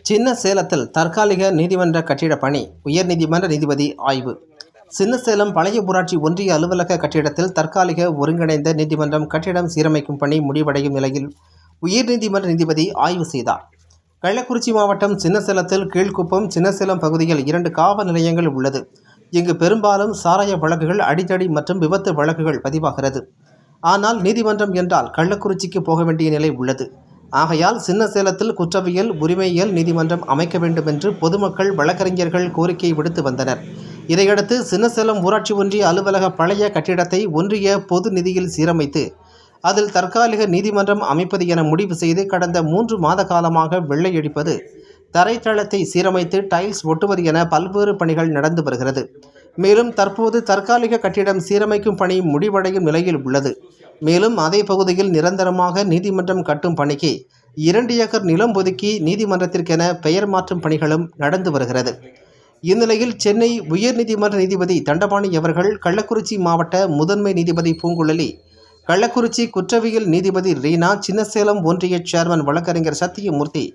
சின்ன சேலத்தில் தற்காலிக நீதிமன்ற கட்டிட பணி உயர்நீதிமன்ற நீதிபதி ஆய்வு. சின்ன சேலம் பழைய ஊராட்சி ஒன்றிய அலுவலக கட்டிடத்தில் தற்காலிக ஒருங்கிணைந்த நீதிமன்றம் கட்டிடம் சீரமைக்கும் பணி முடிவடையும் நிலையில் உயர்நீதிமன்ற நீதிபதி ஆய்வு செய்தார். கள்ளக்குறிச்சி மாவட்டம் சின்னசேலத்தில் கீழ்குப்பம், சின்னசேலம் பகுதியில் 2 காவல் நிலையங்கள் உள்ளது. இங்கு பெரும்பாலும் சாராய வழக்குகள், அடிதடி மற்றும் விபத்து வழக்குகள் பதிவாகிறது. ஆனால் நீதிமன்றம் என்றால் கள்ளக்குறிச்சிக்கு போக வேண்டிய நிலை உள்ளது. ஆகையால் சின்னசேலத்தில் குற்றவியல் உரிமையியல் நீதிமன்றம் அமைக்க வேண்டும் என்று பொதுமக்கள், வழக்கறிஞர்கள் கோரிக்கை விடுத்து வந்தனர். இதையடுத்து சின்னசேலம் ஊராட்சி ஒன்றிய அலுவலக பழைய கட்டிடத்தை ஒன்றிய பொது நிதியில் சீரமைத்து அதில் தற்காலிக நீதிமன்றம் அமைப்பது என முடிவு செய்து கடந்த 3 மாத காலமாக வெள்ளையடிப்பது, தரைத்தளத்தை சீரமைத்து டைல்ஸ் ஒட்டுவது என பல்வேறு பணிகள் நடந்து வருகிறது. மேலும் தற்போது தற்காலிக கட்டிடம் சீரமைக்கும் பணி முடிவடையும் நிலையில் உள்ளது. மேலும் அதே பகுதியில் நிரந்தரமாக நீதிமன்றம் கட்டும் பணிக்கு 2 ஏக்கர் நிலம் ஒதுக்கி நீதிமன்றத்திற்கென பெயர் மாற்றும் பணிகளும் நடந்து வருகிறது. இந்நிலையில் சென்னை உயர்நீதிமன்ற நீதிபதி தண்டபாணி அவர்கள், கள்ளக்குறிச்சி மாவட்ட முதன்மை நீதிபதி பூங்குழலி, கள்ளக்குறிச்சி குற்றவியல் நீதிபதி ரீனா, சின்னசேலம் ஒன்றிய சேர்மன் வழக்கறிஞர் சத்தியமூர்த்தி,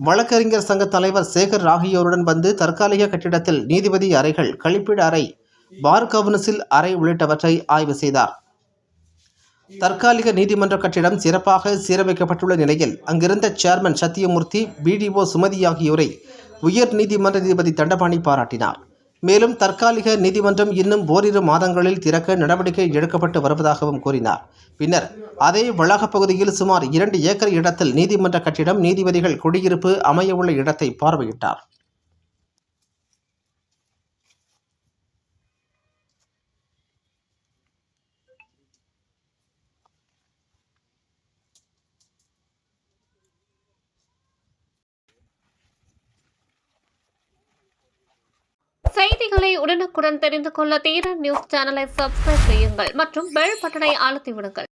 வழக்கறிஞர் சங்க தலைவர் சேகர் ஆகியோருடன் வந்து தற்காலிக கட்டிடத்தில் நீதிபதி அறைகள், கழிப்பிட அறை, பார் கவுன்சில் அறை உள்ளிட்டவற்றை ஆய்வு செய்தார். தற்காலிக நீதிமன்ற கட்டிடம் சிறப்பாக சீரமைக்கப்பட்டுள்ள நிலையில் அங்கிருந்த சேர்மன் சத்தியமூர்த்தி, பிடிஓ சுமதி ஆகியோரை உயர் நீதிமன்ற நீதிபதி தண்டபாணி பாராட்டினார். மேலும் தற்காலிக நீதிமன்றம் இன்னும் ஓரிரு மாதங்களில் திறக்க நடவடிக்கை எடுக்கப்பட்டு வருவதாகவும் கூறினார். பின்னர் அதே வளாகப் பகுதியில் சுமார் 2 ஏக்கர் இடத்தில் நீதிமன்ற கட்டிடம், நீதிபதிகள் குடியிருப்பு அமையவுள்ள இடத்தை பார்வையிட்டார். செய்திகளை உடனுக்குடன் தெரிந்து கொள்ள தீரன் நியூஸ் சேனலை சப்ஸ்கிரைப் செய்யுங்கள் மற்றும் பெல் பட்டனை அழுத்தி விடுங்கள்.